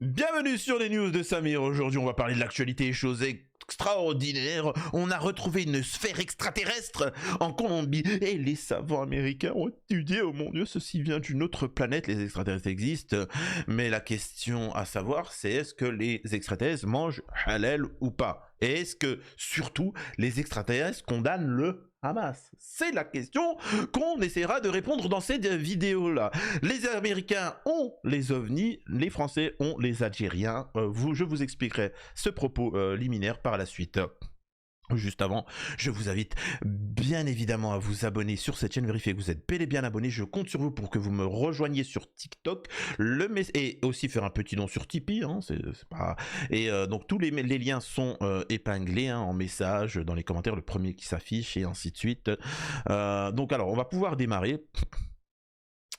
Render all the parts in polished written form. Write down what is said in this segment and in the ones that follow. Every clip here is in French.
Bienvenue sur les news de Samir. Aujourd'hui, on va parler de l'actualité, chose extraordinaire. On a retrouvé une sphère extraterrestre en Colombie et les savants américains ont étudié. Oh mon Dieu, ceci vient d'une autre planète. Les extraterrestres existent, mais la question à savoir, c'est est-ce que les extraterrestres mangent halal ou pas? Et est-ce que, surtout, les extraterrestres condamnent le Hamas? C'est la question qu'on essaiera de répondre dans cette vidéo-là. Les Américains ont les ovnis, les Français ont les Algériens. Je vous expliquerai ce propos liminaire par la suite. Juste avant, je vous invite bien évidemment à vous abonner sur cette chaîne, vérifiez que vous êtes bel et bien abonné. Je compte sur vous pour que vous me rejoigniez sur TikTok et aussi faire un petit don sur Tipeee. Hein, c'est pas... Et donc tous les liens sont épinglés en message dans les commentaires, le premier qui s'affiche et ainsi de suite. Donc alors, on va pouvoir démarrer.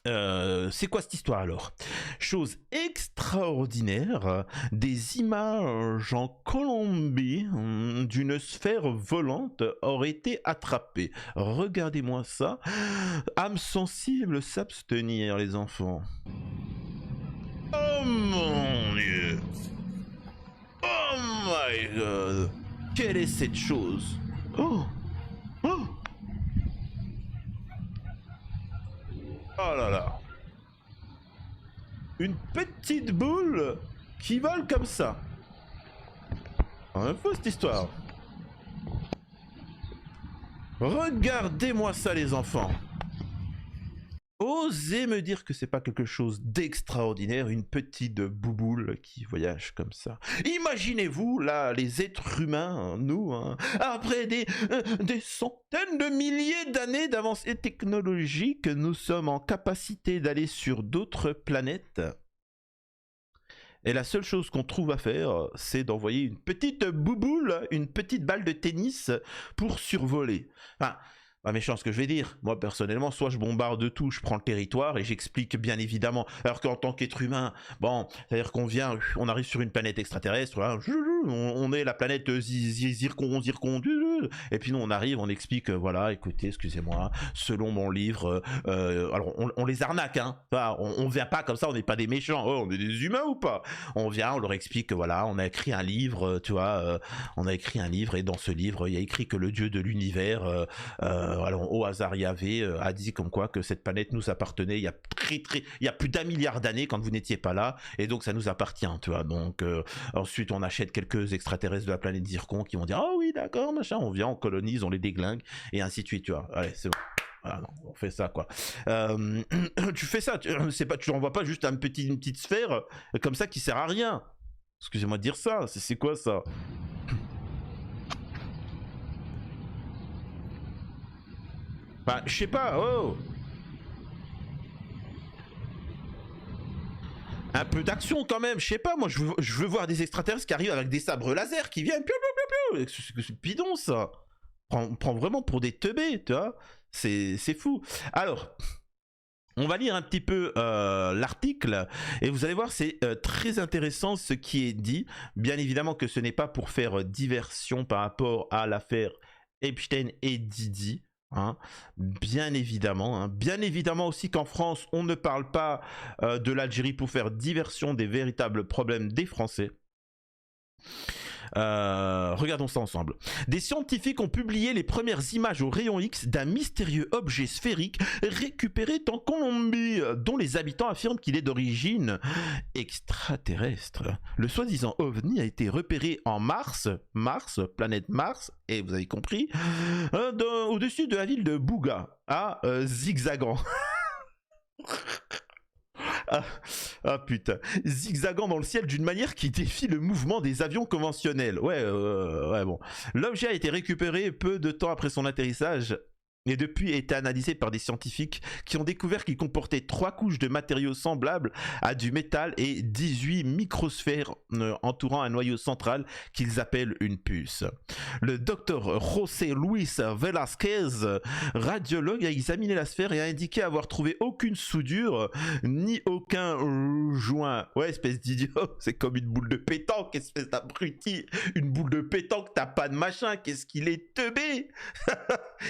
C'est quoi cette histoire alors? Chose extraordinaire, des images en Colombie d'une sphère volante auraient été attrapées. Regardez-moi ça. Âme sensible, s'abstenir les enfants. Oh mon Dieu. Oh my god. Quelle est cette chose? Oh. Oh. Oh là là. Une petite boule qui vole comme ça. Un peu cette histoire. Regardez-moi ça les enfants. Osez me dire que c'est pas quelque chose d'extraordinaire, une petite bouboule qui voyage comme ça. Imaginez-vous là, les êtres humains, nous, après des centaines de milliers d'années d'avancées technologiques, nous sommes en capacité d'aller sur d'autres planètes. Et la seule chose qu'on trouve à faire, c'est d'envoyer une petite bouboule, une petite balle de tennis pour survoler. Enfin, pas méchant ce que je vais dire. Moi, personnellement, soit je bombarde tout, je prends le territoire et j'explique bien évidemment. Alors qu'en tant qu'être humain, bon, c'est-à-dire qu'on vient, on arrive sur une planète extraterrestre, voilà, on est la planète Zircon, et puis nous on arrive, on explique, voilà, écoutez, excusez-moi, selon mon livre, alors on les arnaque, hein. Enfin, on vient pas comme ça, on n'est pas des méchants, oh, on est des humains ou pas? On vient, on leur explique que voilà, on a écrit un livre, tu vois, on a écrit un livre et dans ce livre, il y a écrit que le dieu de l'univers, alors au hasard Yahvé a dit comme quoi que cette planète nous appartenait il y a plus d'1 milliard d'années quand vous n'étiez pas là, et donc ça nous appartient, tu vois. Donc ensuite on achète quelques extraterrestres de la planète Zircon qui vont dire oh oui d'accord machin, on vient, on colonise, on les déglingue et ainsi de suite, tu vois. Allez, c'est bon. Voilà, non, on fait ça quoi. Tu fais ça, tu envoies pas juste une petite sphère comme ça qui sert à rien. Excusez-moi de dire ça, c'est quoi ça? Bah, je sais pas, oh! Un peu d'action quand même, je sais pas, moi je veux voir des extraterrestres qui arrivent avec des sabres laser qui viennent, piou, piou, piou, piou. C'est bidon ça. On prend vraiment pour des teubés, tu vois. C'est fou. Alors, on va lire un petit peu l'article et vous allez voir, c'est très intéressant ce qui est dit. Bien évidemment que ce n'est pas pour faire diversion par rapport à l'affaire Epstein et Didi. Hein, bien évidemment, bien évidemment aussi qu'en France, on ne parle pas de l'Algérie pour faire diversion des véritables problèmes des Français. Regardons ça ensemble. Des scientifiques ont publié les premières images au rayon X d'un mystérieux objet sphérique récupéré en Colombie, dont les habitants affirment qu'il est d'origine extraterrestre. Le soi-disant ovni a été repéré en Mars, planète Mars, et vous avez compris, au-dessus de la ville de Bouga, à Zigzagant. Ah putain, zigzagant dans le ciel d'une manière qui défie le mouvement des avions conventionnels. Ouais, bon. L'objet a été récupéré peu de temps après son atterrissage et depuis a été analysé par des scientifiques qui ont découvert qu'il comportait 3 couches de matériaux semblables à du métal et 18 microsphères entourant un noyau central qu'ils appellent une puce. Le docteur José Luis Velasquez, radiologue, a examiné la sphère et a indiqué avoir trouvé aucune soudure ni aucun joint. Ouais, espèce d'idiot, c'est comme une boule de pétanque, espèce d'abruti. Une boule de pétanque, t'as pas de machin, qu'est-ce qu'il est teubé.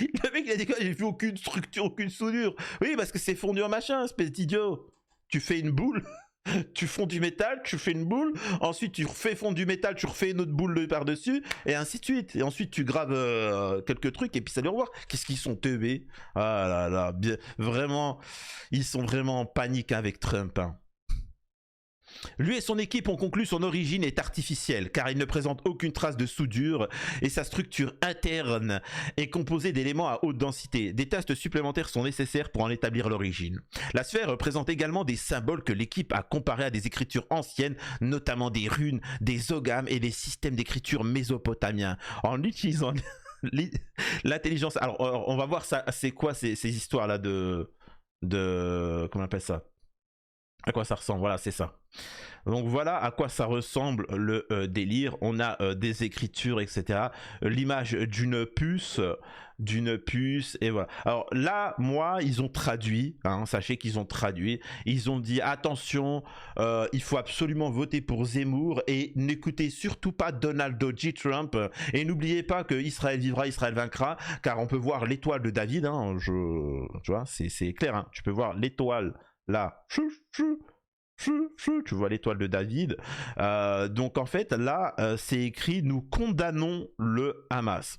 Le mec il a dit quoi? J'ai vu aucune structure, aucune soudure. Oui, parce que c'est fondu en machin, espèce d'idiot. Tu fais une boule Tu fonds du métal, tu fais une boule, ensuite tu refais fondre du métal, tu refais une autre boule par-dessus, et ainsi de suite. Et ensuite tu graves quelques trucs, et puis salut, au revoir. Qu'est-ce qu'ils sont teubés. Ah là là, bien, vraiment, ils sont vraiment en panique avec Trump. Hein. Lui et son équipe ont conclu son origine est artificielle car il ne présente aucune trace de soudure et sa structure interne est composée d'éléments à haute densité. Des tests supplémentaires sont nécessaires pour en établir l'origine. La sphère présente également des symboles que l'équipe a comparés à des écritures anciennes, notamment des runes, des oghams et des systèmes d'écriture mésopotamiens. En utilisant l'intelligence... Alors, on va voir ça, c'est quoi ces histoires-là de... Comment on appelle ça? À quoi ça ressemble, voilà, c'est ça. Donc voilà à quoi ça ressemble le délire. On a des écritures, etc. L'image d'une puce, et voilà. Alors là, moi, ils ont traduit, hein, sachez qu'ils ont traduit. Ils ont dit attention, il faut absolument voter pour Zemmour et n'écoutez surtout pas Donald J. Trump. Et n'oubliez pas que Israël vivra, Israël vaincra, car on peut voir l'étoile de David. Hein, tu vois, c'est clair. Hein, tu peux voir l'étoile là. Tu vois l'étoile de David. Donc en fait, là, c'est écrit « Nous condamnons le Hamas ».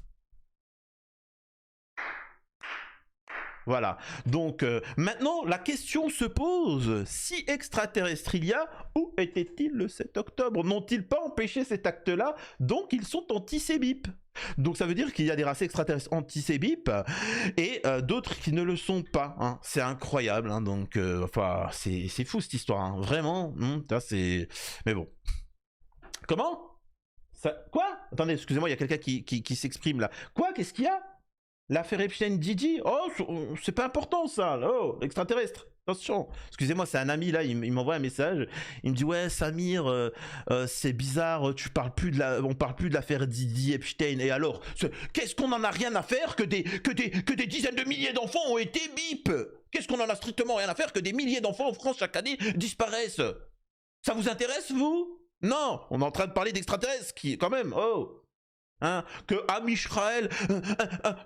Voilà. Donc maintenant, la question se pose, si extraterrestre il y a, où était-il le 7 octobre? N'ont-ils pas empêché cet acte-là? Donc ils sont anti-Sébip. Donc ça veut dire qu'il y a des races extraterrestres anti-Sébip et d'autres qui ne le sont pas. Hein. C'est incroyable. Hein. Donc, enfin, c'est fou cette histoire. Hein. Vraiment. C'est... Mais bon. Comment ça... Quoi? Attendez, excusez-moi, il y a quelqu'un qui s'exprime là. Quoi? Qu'est-ce qu'il y a? L'affaire Epstein Didi? Oh, c'est pas important ça. Oh, extraterrestre. Attention. Excusez-moi, c'est un ami là, il m'envoie un message. Il me dit ouais, Samir, c'est bizarre, on parle plus de l'affaire Didi Epstein. Et alors, qu'est-ce qu'on en a rien à faire que des dizaines de milliers d'enfants ont été bip? Qu'est-ce qu'on en a strictement rien à faire que des milliers d'enfants en France chaque année disparaissent? Ça vous intéresse vous? Non, on est en train de parler d'extraterrestres qui, quand même, oh. Hein, que Amisraël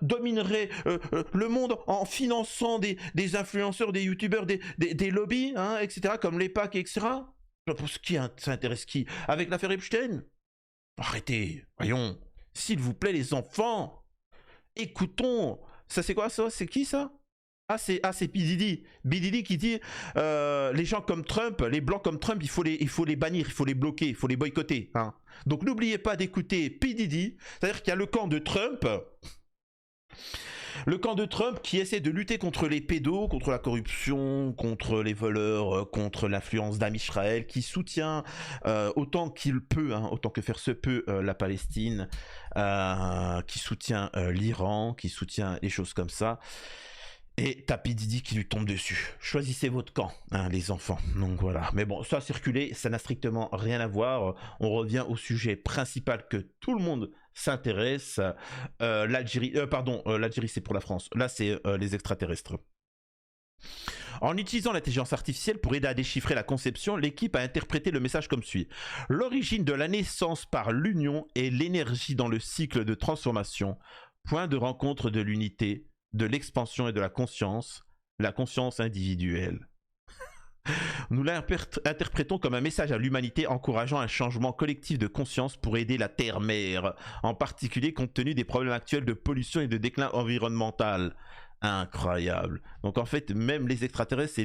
dominerait le monde en finançant des influenceurs, des youtubeurs, des lobbies, hein, etc., comme les PAC, etc. Ça intéresse qui? Avec l'affaire Epstein? Arrêtez, voyons. S'il vous plaît, les enfants, écoutons. Ça, c'est quoi ça? C'est qui ça? Ah, c'est P. Diddy. P. Diddy qui dit les gens comme Trump, les blancs comme Trump, il faut les bannir, il faut les bloquer, il faut les boycotter. Hein. Donc n'oubliez pas d'écouter P. Diddy. C'est-à-dire qu'il y a le camp de Trump. Le camp de Trump qui essaie de lutter contre les pédos, contre la corruption, contre les voleurs, contre l'influence d'Amisraël, qui soutient autant qu'il peut, hein, autant que faire se peut, la Palestine, qui soutient l'Iran, qui soutient les choses comme ça. Et t'as P. Diddy qui lui tombe dessus. Choisissez votre camp, hein, les enfants. Donc voilà. Mais bon, ça a circulé, ça n'a strictement rien à voir. On revient au sujet principal que tout le monde s'intéresse. L'Algérie, l'Algérie c'est pour la France. Là c'est les extraterrestres. En utilisant l'intelligence artificielle pour aider à déchiffrer la conception, l'équipe a interprété le message comme suit. L'origine de la naissance par l'union est l'énergie dans le cycle de transformation, point de rencontre de l'unité, de l'expansion et de la conscience individuelle. Nous l'interprétons comme un message à l'humanité encourageant un changement collectif de conscience pour aider la Terre-Mère, en particulier compte tenu des problèmes actuels de pollution et de déclin environnemental. Incroyable. Donc en fait, même les extraterrestres,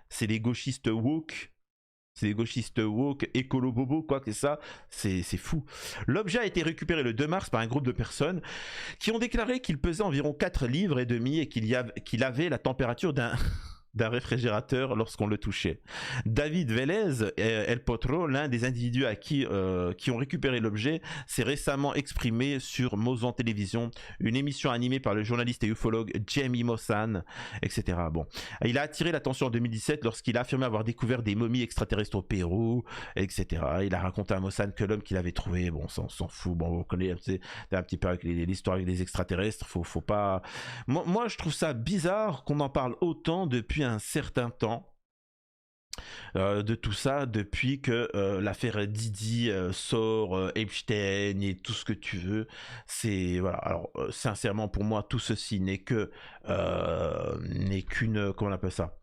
c'est des gauchistes woke. C'est des gauchistes woke, écolo-bobo, quoi que ça, c'est fou. L'objet a été récupéré le 2 mars par un groupe de personnes qui ont déclaré qu'il pesait environ 4 livres et demi et qu'il avait la température d'un réfrigérateur lorsqu'on le touchait. David Vélez, El Potro, l'un des individus qui ont récupéré l'objet, s'est récemment exprimé sur Mozan Télévision, une émission animée par le journaliste et ufologue Jamie Mossan, etc. Bon. Il a attiré l'attention en 2017 lorsqu'il a affirmé avoir découvert des momies extraterrestres au Pérou, etc. Il a raconté à Mossan que l'homme qu'il avait trouvé, bon, on s'en fout, bon, vous connaissez un petit peu avec l'histoire avec les extraterrestres, faut pas... Moi, je trouve ça bizarre qu'on en parle autant depuis un certain temps de tout ça, depuis que l'affaire Didi sort, Epstein et tout ce que tu veux. C'est voilà. Alors sincèrement, pour moi, tout ceci n'est qu'une, comment on appelle ça,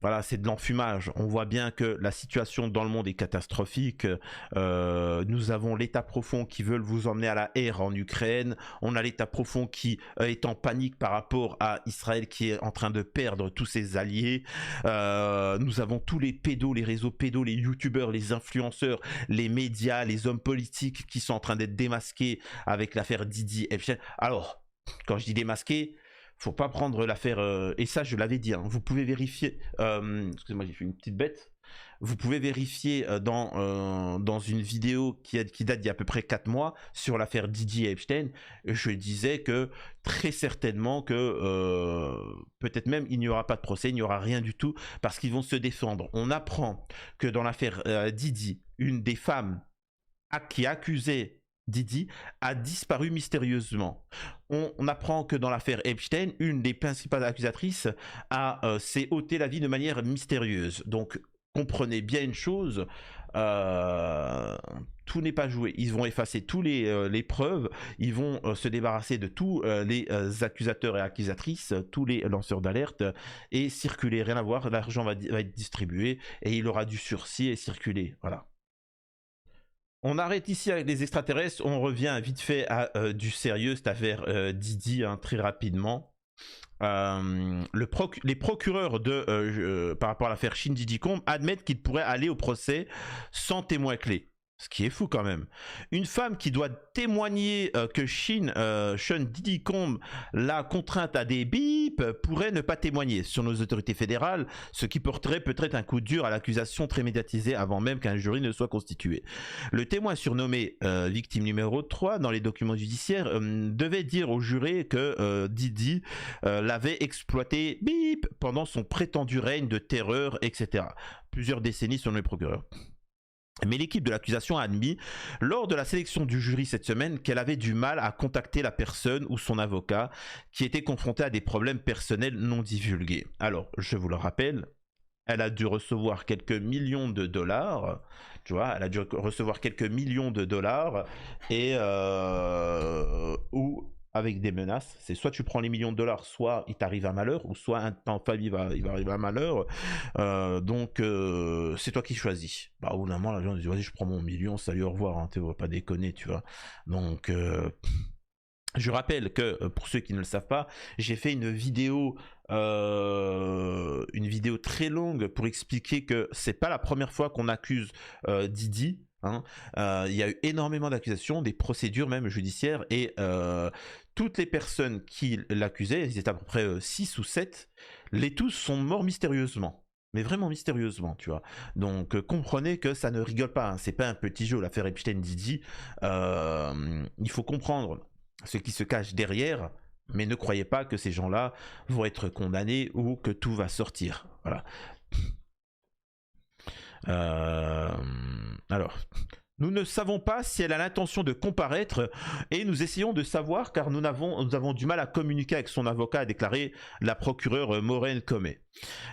voilà, c'est de l'enfumage. On voit bien que la situation dans le monde est catastrophique. Nous avons l'État profond qui veulent vous emmener à la guerre en Ukraine. On a l'État profond qui est en panique par rapport à Israël qui est en train de perdre tous ses alliés. Nous avons tous les pédos, les réseaux pédos, les youtubeurs, les influenceurs, les médias, les hommes politiques qui sont en train d'être démasqués avec l'affaire Didi Epstein. Alors, quand je dis démasqués, faut pas prendre l'affaire, et ça je l'avais dit, hein, vous pouvez vérifier, excusez-moi j'ai fait une petite bête, vous pouvez vérifier dans une vidéo qui date d'il y a à peu près 4 mois sur l'affaire Didi Epstein, je disais que très certainement que peut-être même il n'y aura pas de procès, il n'y aura rien du tout, parce qu'ils vont se défendre. On apprend que dans l'affaire Didi, une des femmes qui accusait Didi a disparu mystérieusement. On apprend que dans l'affaire Epstein, une des principales accusatrices s'est ôté la vie de manière mystérieuse. Donc, comprenez bien une chose, tout n'est pas joué. Ils vont effacer tous les preuves, ils vont se débarrasser de tous les accusateurs et accusatrices, tous les lanceurs d'alerte, et circuler, rien à voir, l'argent va être distribué, et il aura du sursis et circuler, voilà. On arrête ici avec les extraterrestres, on revient vite fait à du sérieux, cette affaire Didi, hein, très rapidement. Les procureurs par rapport à l'affaire Shin Diddy Combs admettent qu'ils pourraient aller au procès sans témoin clé. Ce qui est fou quand même. Une femme qui doit témoigner que Sean Diddy Combs l'a contrainte à des bips pourrait ne pas témoigner sur nos autorités fédérales, ce qui porterait peut-être un coup dur à l'accusation très médiatisée avant même qu'un jury ne soit constitué. Le témoin surnommé victime numéro 3 dans les documents judiciaires devait dire au juré que Diddy l'avait exploité bip pendant son prétendu règne de terreur, etc. Plusieurs décennies selon les procureurs. Mais l'équipe de l'accusation a admis, lors de la sélection du jury cette semaine, qu'elle avait du mal à contacter la personne ou son avocat qui était confronté à des problèmes personnels non divulgués. Alors, je vous le rappelle, elle a dû recevoir quelques millions de dollars, tu vois, elle a dû recevoir quelques millions de dollars, et ou avec des menaces, c'est soit tu prends les millions de dollars, soit il t'arrive un malheur, ou soit en famille il va arriver un malheur, donc c'est toi qui choisis. Bah au bout d'un moment, la gens disent vas-y je prends mon million, salut au revoir, hein, tu vas pas déconner, tu vois. Donc je rappelle que pour ceux qui ne le savent pas, j'ai fait une vidéo très longue pour expliquer que c'est pas la première fois qu'on accuse Didi. Hein. Il y a eu énormément d'accusations, des procédures même judiciaires, et toutes les personnes qui l'accusaient, ils étaient à peu près 6 ou 7, les tous sont morts mystérieusement. Mais vraiment mystérieusement, tu vois. Donc comprenez que ça ne rigole pas, hein. C'est pas un petit jeu, l'affaire Epstein-Didi. Il faut comprendre ce qui se cache derrière, mais ne croyez pas que ces gens-là vont être condamnés ou que tout va sortir. Voilà. Alors, nous ne savons pas si elle a l'intention de comparaître et nous essayons de savoir car nous avons du mal à communiquer avec son avocat, a déclaré la procureure Maureen Comey.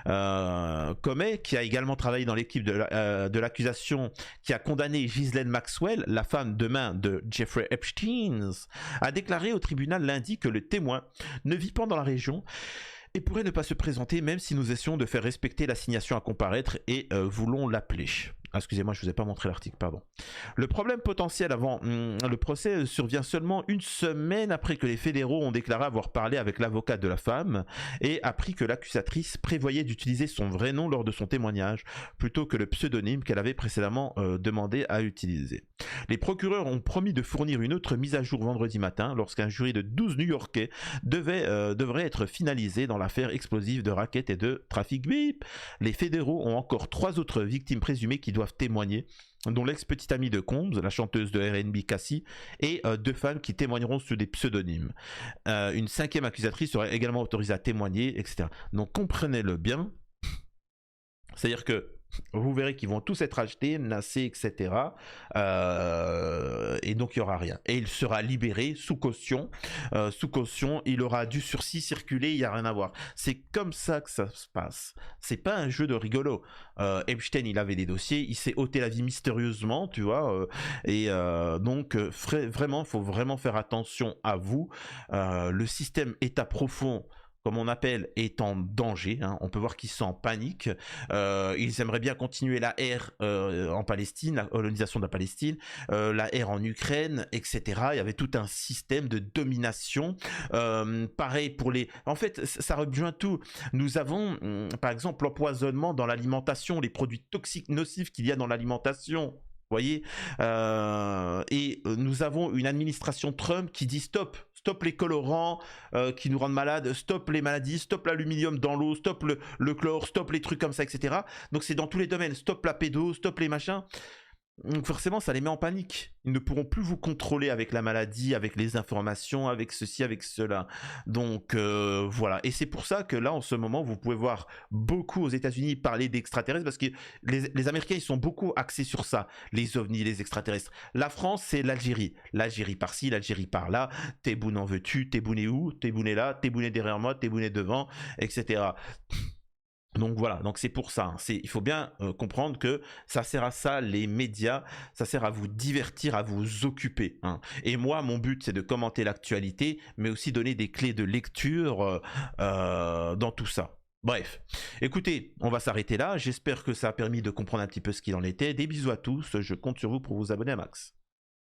Comey, qui a également travaillé dans l'équipe de l'accusation qui a condamné Ghislaine Maxwell, la femme de main de Jeffrey Epstein, a déclaré au tribunal lundi que le témoin ne vit pas dans la région et pourrait ne pas se présenter même si nous essayons de faire respecter l'assignation à comparaître et voulons l'appeler. Ah, excusez-moi, je ne vous ai pas montré l'article, pardon. Le problème potentiel avant le procès survient seulement une semaine après que les fédéraux ont déclaré avoir parlé avec l'avocat de la femme et appris que l'accusatrice prévoyait d'utiliser son vrai nom lors de son témoignage plutôt que le pseudonyme qu'elle avait précédemment demandé à utiliser. Les procureurs ont promis de fournir une autre mise à jour vendredi matin lorsqu'un jury de 12 New-Yorkais devrait être finalisé dans l'affaire explosive de racket et de trafic bip. Les fédéraux ont encore 3 autres victimes présumées qui doivent témoigner, dont l'ex-petite amie de Combs, la chanteuse de R&B Cassie, et 2 femmes qui témoigneront sous des pseudonymes. Une 5e accusatrice serait également autorisée à témoigner, etc. Donc comprenez-le bien, c'est-à-dire que vous verrez qu'ils vont tous être achetés, menacés, etc. Et donc il n'y aura rien. Et il sera libéré sous caution. Il aura du sursis circuler, il n'y a rien à voir. C'est comme ça que ça se passe. C'est pas un jeu de rigolo. Epstein, il avait des dossiers, il s'est ôté la vie mystérieusement, tu vois. Donc vraiment, il faut vraiment faire attention à vous. Le système état profond comme on appelle, est en danger. Hein. On peut voir qu'ils sont en panique. Ils aimeraient bien continuer la ère en Palestine, la colonisation de la Palestine, la ère en Ukraine, etc. Il y avait tout un système de domination. Pareil pour les... En fait, ça rejoint tout. Nous avons, par exemple, l'empoisonnement dans l'alimentation, les produits toxiques nocifs qu'il y a dans l'alimentation. Vous voyez, nous avons une administration Trump qui dit stop, stop les colorants qui nous rendent malades, stop les maladies, stop l'aluminium dans l'eau, stop le chlore, stop les trucs comme ça, etc. Donc c'est dans tous les domaines, stop la pédo, stop les machins. Donc forcément, ça les met en panique. Ils ne pourront plus vous contrôler avec la maladie, avec les informations, avec ceci, avec cela. Donc voilà. Et c'est pour ça que là, en ce moment, vous pouvez voir beaucoup aux États-Unis parler d'extraterrestres parce que les Américains, ils sont beaucoup axés sur ça, les ovnis, les extraterrestres. La France, c'est l'Algérie. L'Algérie par-ci, l'Algérie par-là. Tebboune en veux-tu, Tebboune est où, Tebboune est là, Tebboune est derrière moi, Tebboune est devant, etc. Donc voilà, donc c'est pour ça, hein. Il faut bien comprendre que ça sert à ça, les médias, ça sert à vous divertir, à vous occuper. Hein. Et moi, mon but, c'est de commenter l'actualité, mais aussi donner des clés de lecture dans tout ça. Bref, écoutez, on va s'arrêter là. J'espère que ça a permis de comprendre un petit peu ce qu'il en était. Des bisous à tous, je compte sur vous pour vous abonner à Max.